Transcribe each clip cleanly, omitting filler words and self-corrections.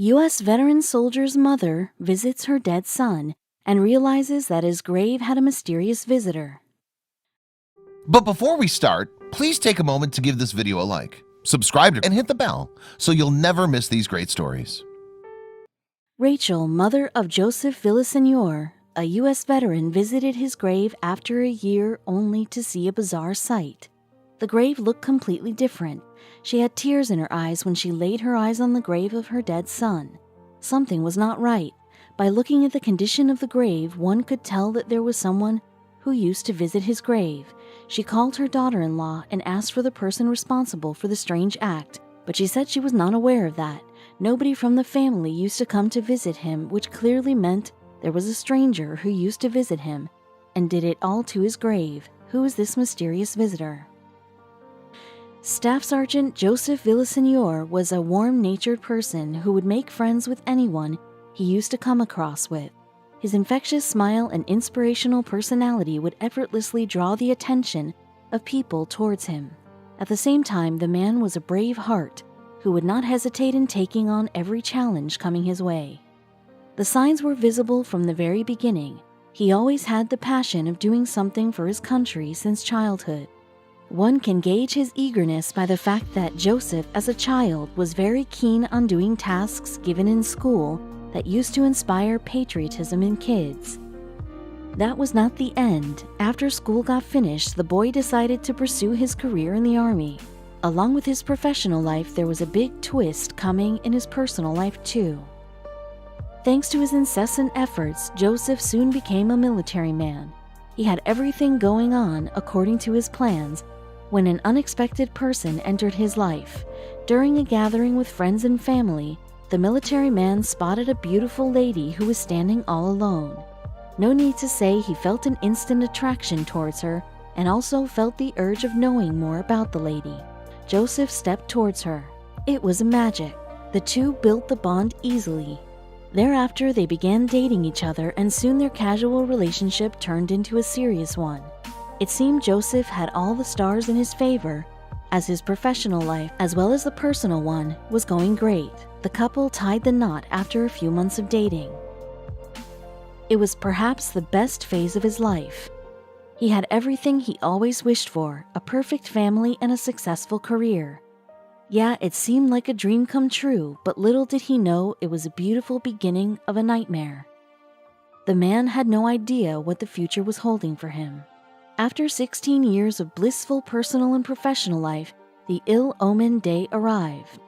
U.S. veteran soldier's mother visits her dead son and realizes that his grave had a mysterious visitor. But before we start, please take a moment to give this video a like, subscribe and hit the bell so you'll never miss these great stories. Rachel, mother of Joseph Villaseñor, a U.S. veteran, visited his grave after a year only to see a bizarre sight. The grave looked completely different. She had tears in her eyes when she laid her eyes on the grave of her dead son. Something was not right. By looking at the condition of the grave, one could tell that there was someone who used to visit his grave. She called her daughter-in-law and asked for the person responsible for the strange act, but she said she was not aware of that. Nobody from the family used to come to visit him, which clearly meant there was a stranger who used to visit him and did it all to his grave. Who is this mysterious visitor? Staff Sergeant Joseph Villaseñor was a warm-natured person who would make friends with anyone he used to come across with. His infectious smile and inspirational personality would effortlessly draw the attention of people towards him. At the same time, the man was a brave heart who would not hesitate in taking on every challenge coming his way. The signs were visible from the very beginning. He always had the passion of doing something for his country since childhood. One can gauge his eagerness by the fact that Joseph, as a child, was very keen on doing tasks given in school that used to inspire patriotism in kids. That was not the end. After school got finished, the boy decided to pursue his career in the Army. Along with his professional life, there was a big twist coming in his personal life too. Thanks to his incessant efforts, Joseph soon became a military man. He had everything going on according to his plans when an unexpected person entered his life. During a gathering with friends and family, the military man spotted a beautiful lady who was standing all alone. No need to say he felt an instant attraction towards her and also felt the urge of knowing more about the lady. Joseph stepped towards her. It was magic. The two built the bond easily. Thereafter, they began dating each other, and soon their casual relationship turned into a serious one. It seemed Joseph had all the stars in his favor, as his professional life, as well as the personal one, was going great. The couple tied the knot after a few months of dating. It was perhaps the best phase of his life. He had everything he always wished for, a perfect family and a successful career. Yeah, it seemed like a dream come true, but little did he know it was a beautiful beginning of a nightmare. The man had no idea what the future was holding for him. After 16 years of blissful personal and professional life, the ill-omened day arrived.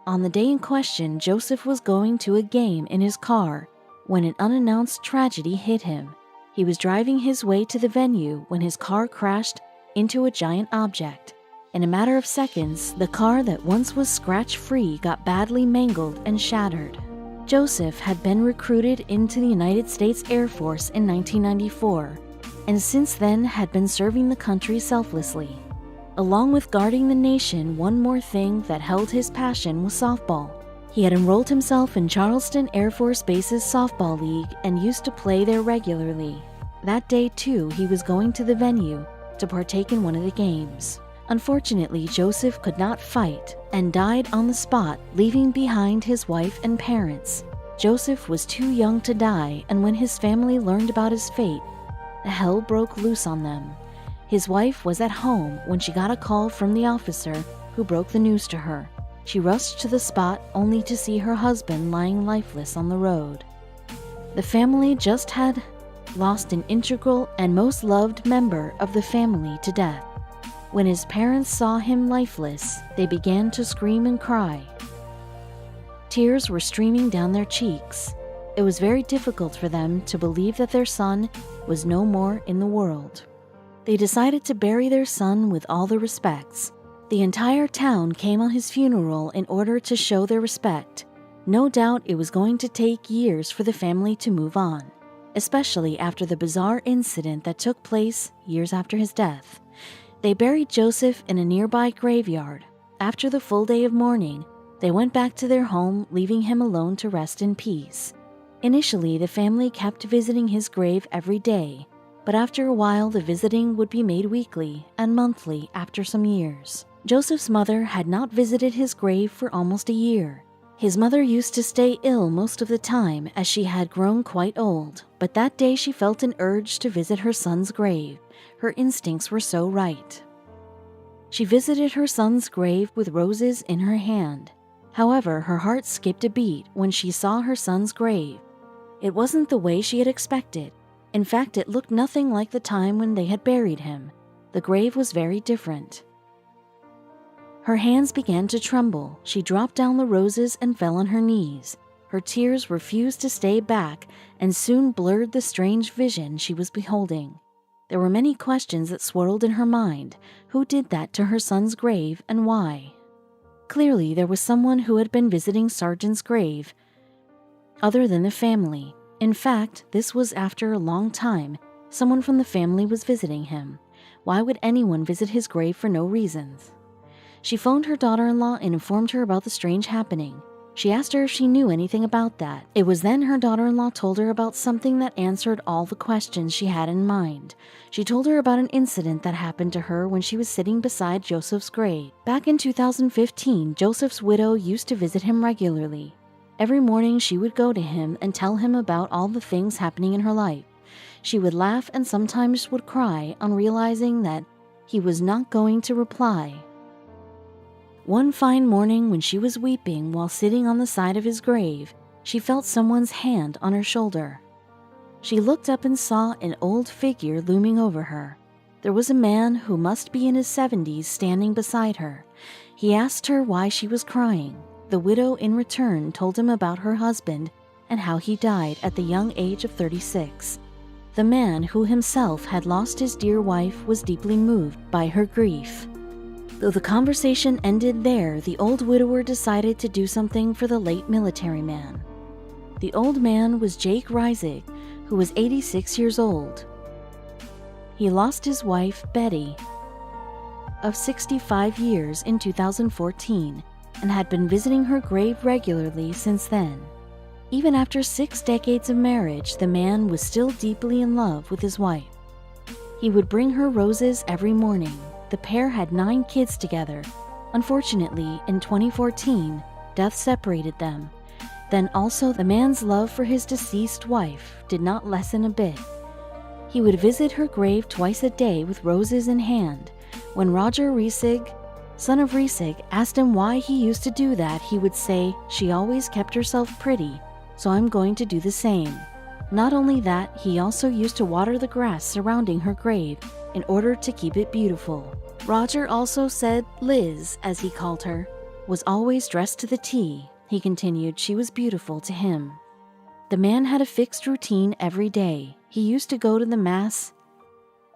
On the day in question, Joseph was going to a game in his car when an unannounced tragedy hit him. He was driving his way to the venue when his car crashed into a giant object. In a matter of seconds, the car that once was scratch-free got badly mangled and shattered. Joseph had been recruited into the United States Air Force in 1994, and since then had been serving the country selflessly. Along with guarding the nation, one more thing that held his passion was softball. He had enrolled himself in Charleston Air Force Base's softball league and used to play there regularly. That day, too, he was going to the venue to partake in one of the games. Unfortunately, Joseph could not fight and died on the spot, leaving behind his wife and parents. Joseph was too young to die, and when his family learned about his fate, hell broke loose on them. His wife was at home when she got a call from the officer who broke the news to her. She rushed to the spot only to see her husband lying lifeless on the road. The family just had lost an integral and most loved member of the family to death. When his parents saw him lifeless, they began to scream and cry. Tears were streaming down their cheeks. It was very difficult for them to believe that their son was no more in the world. They decided to bury their son with all the respects. The entire town came on his funeral in order to show their respect. No doubt it was going to take years for the family to move on, especially after the bizarre incident that took place years after his death. They buried Joseph in a nearby graveyard. After the full day of mourning, they went back to their home, leaving him alone to rest in peace. Initially, the family kept visiting his grave every day, but after a while the visiting would be made weekly and monthly after some years. Joseph's mother had not visited his grave for almost a year. His mother used to stay ill most of the time as she had grown quite old, but that day she felt an urge to visit her son's grave. Her instincts were so right. She visited her son's grave with roses in her hand. However, her heart skipped a beat when she saw her son's grave. It wasn't the way she had expected. In fact, it looked nothing like the time when they had buried him. The grave was very different. Her hands began to tremble. She dropped down the roses and fell on her knees. Her tears refused to stay back and soon blurred the strange vision she was beholding. There were many questions that swirled in her mind. Who did that to her son's grave and why? Clearly, there was someone who had been visiting Sargent's grave other than the family. In fact, this was after a long time. Someone from the family was visiting him. Why would anyone visit his grave for no reasons? She phoned her daughter-in-law and informed her about the strange happening. She asked her if she knew anything about that. It was then her daughter-in-law told her about something that answered all the questions she had in mind. She told her about an incident that happened to her when she was sitting beside Joseph's grave. Back in 2015, Joseph's widow used to visit him regularly. Every morning she would go to him and tell him about all the things happening in her life. She would laugh and sometimes would cry on realizing that he was not going to reply. One fine morning when she was weeping while sitting on the side of his grave, she felt someone's hand on her shoulder. She looked up and saw an old figure looming over her. There was a man who must be in his 70s standing beside her. He asked her why she was crying. The widow in return told him about her husband and how he died at the young age of 36. The man, who himself had lost his dear wife, was deeply moved by her grief. Though the conversation ended there, the old widower decided to do something for the late military man. The old man was Jake Reisig, who was 86 years old. He lost his wife, Betty, of 65 years in 2014, and had been visiting her grave regularly since then. Even after 6 decades of marriage, the man was still deeply in love with his wife. He would bring her roses every morning. The pair had 9 kids together. Unfortunately, in 2014, death separated them. Then also the man's love for his deceased wife did not lessen a bit. He would visit her grave twice a day with roses in hand. When Roger Reisig, son of Reisig, asked him why he used to do that, he would say, "She always kept herself pretty, so I'm going to do the same." Not only that, he also used to water the grass surrounding her grave in order to keep it beautiful. Roger also said Liz, as he called her, was always dressed to the T. He continued she was beautiful to him. The man had a fixed routine every day. He used to go to the mass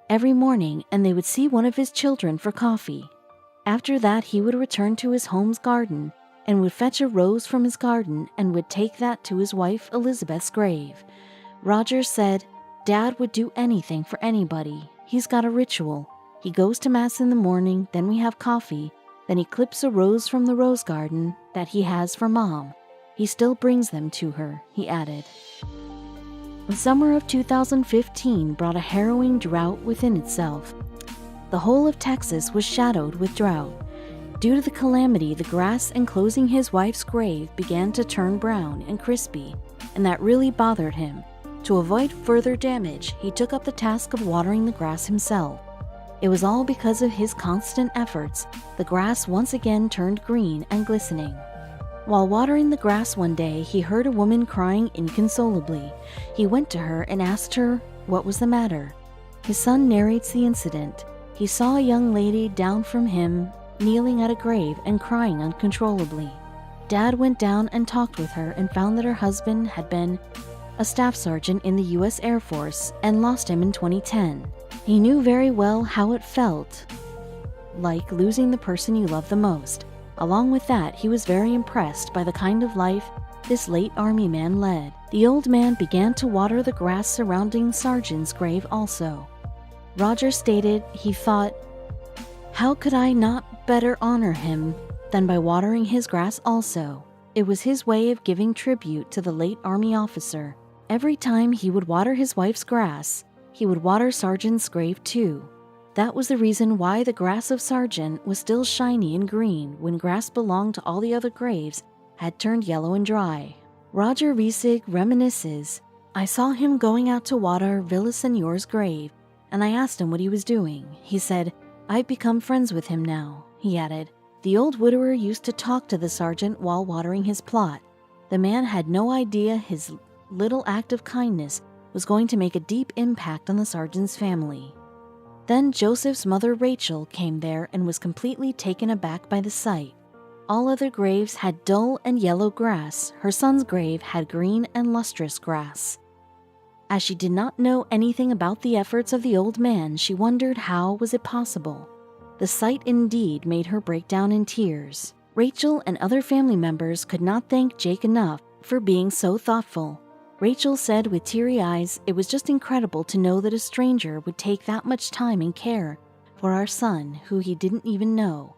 every morning and they would see one of his children for coffee. After that, he would return to his home's garden and would fetch a rose from his garden and would take that to his wife Elizabeth's grave. Roger said, "Dad would do anything for anybody. He's got a ritual. He goes to Mass in the morning, then we have coffee, then he clips a rose from the rose garden that he has for Mom. He still brings them to her," he added. The summer of 2015 brought a harrowing drought within itself. The whole of Texas was shadowed with drought. Due to the calamity, the grass enclosing his wife's grave began to turn brown and crispy, and that really bothered him. To avoid further damage, he took up the task of watering the grass himself. It was all because of his constant efforts. The grass once again turned green and glistening. While watering the grass one day, he heard a woman crying inconsolably. He went to her and asked her what was the matter. His son narrates the incident. He saw a young lady down from him, kneeling at a grave and crying uncontrollably. Dad went down and talked with her and found that her husband had been a staff sergeant in the U.S. Air Force and lost him in 2010. He knew very well how it felt like losing the person you love the most. Along with that, he was very impressed by the kind of life this late Army man led. The old man began to water the grass surrounding Sargent's grave also. Roger stated he thought, "How could I not better honor him than by watering his grass also?" It was his way of giving tribute to the late Army officer. Every time he would water his wife's grass, he would water Sargent's grave too. That was the reason why the grass of Sargent was still shiny and green when grass belonged to all the other graves had turned yellow and dry. Roger Riesig reminisces, "I saw him going out to water Villaseñor's grave, and I asked him what he was doing. He said, 'I've become friends with him now.'" He added, "The old widower used to talk to the sergeant while watering his plot. The man had no idea his little act of kindness was going to make a deep impact on the sergeant's family." Then Joseph's mother Rachel came there and was completely taken aback by the sight. All other graves had dull and yellow grass. Her son's grave had green and lustrous grass. As she did not know anything about the efforts of the old man, she wondered how was it possible. The sight indeed made her break down in tears. Rachel and other family members could not thank Jake enough for being so thoughtful. Rachel said with teary eyes, "It was just incredible to know that a stranger would take that much time and care for our son, who he didn't even know."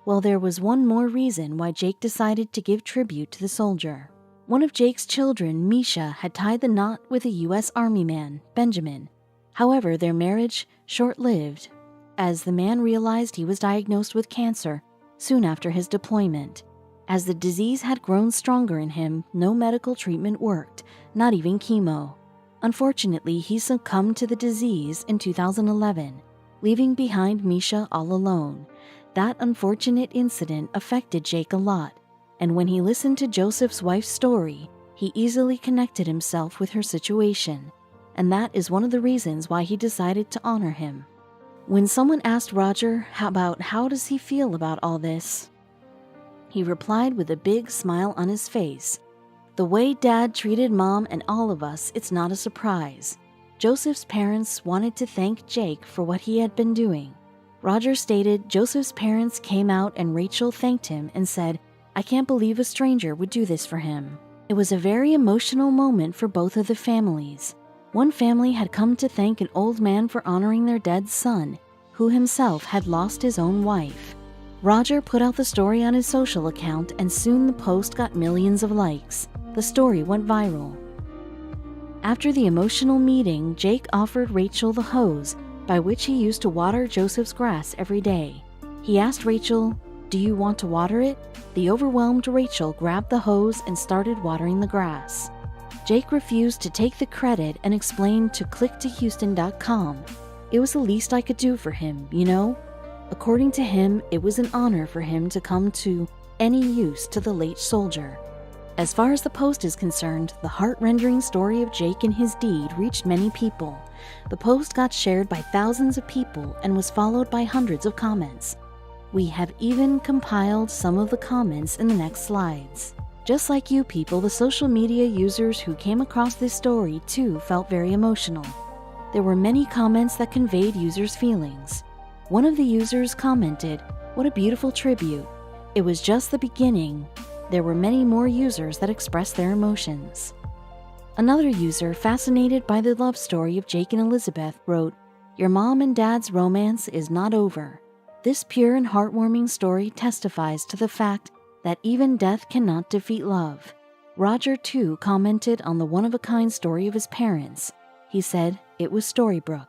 Well, there was one more reason why Jake decided to give tribute to the soldier. One of Jake's children, Misha, had tied the knot with a U.S. Army man, Benjamin. However, their marriage short-lived, as the man realized he was diagnosed with cancer soon after his deployment. As the disease had grown stronger in him, no medical treatment worked, not even chemo. Unfortunately, he succumbed to the disease in 2011, leaving behind Misha all alone. That unfortunate incident affected Jake a lot, and when he listened to Joseph's wife's story, he easily connected himself with her situation, and that is one of the reasons why he decided to honor him. When someone asked Roger about how does he feel about all this, he replied with a big smile on his face, "The way Dad treated Mom and all of us, it's not a surprise." Joseph's parents wanted to thank Jake for what he had been doing. Roger stated Joseph's parents came out and Rachel thanked him and said, "I can't believe a stranger would do this for him." It was a very emotional moment for both of the families. One family had come to thank an old man for honoring their dead son, who himself had lost his own wife. Roger put out the story on his social account, and soon the post got millions of likes. The story went viral. After the emotional meeting, Jake offered Rachel the hose by which he used to water Joseph's grass every day. He asked Rachel, "Do you want to water it?" The overwhelmed Rachel grabbed the hose and started watering the grass. Jake refused to take the credit and explained to clicktohouston.com, "It was the least I could do for him, you know?" According to him, it was an honor for him to come to any use to the late soldier. As far as the post is concerned, the heart-rending story of Jake and his deed reached many people. The post got shared by thousands of people and was followed by hundreds of comments. We have even compiled some of the comments in the next slides. Just like you people, the social media users who came across this story too felt very emotional. There were many comments that conveyed users' feelings. One of the users commented, "What a beautiful tribute. It was just the beginning." There were many more users that expressed their emotions. Another user, fascinated by the love story of Jake and Elizabeth, wrote, "Your mom and dad's romance is not over. This pure and heartwarming story testifies to the fact that even death cannot defeat love." Roger, too, commented on the one-of-a-kind story of his parents. He said, "It was Storybrooke."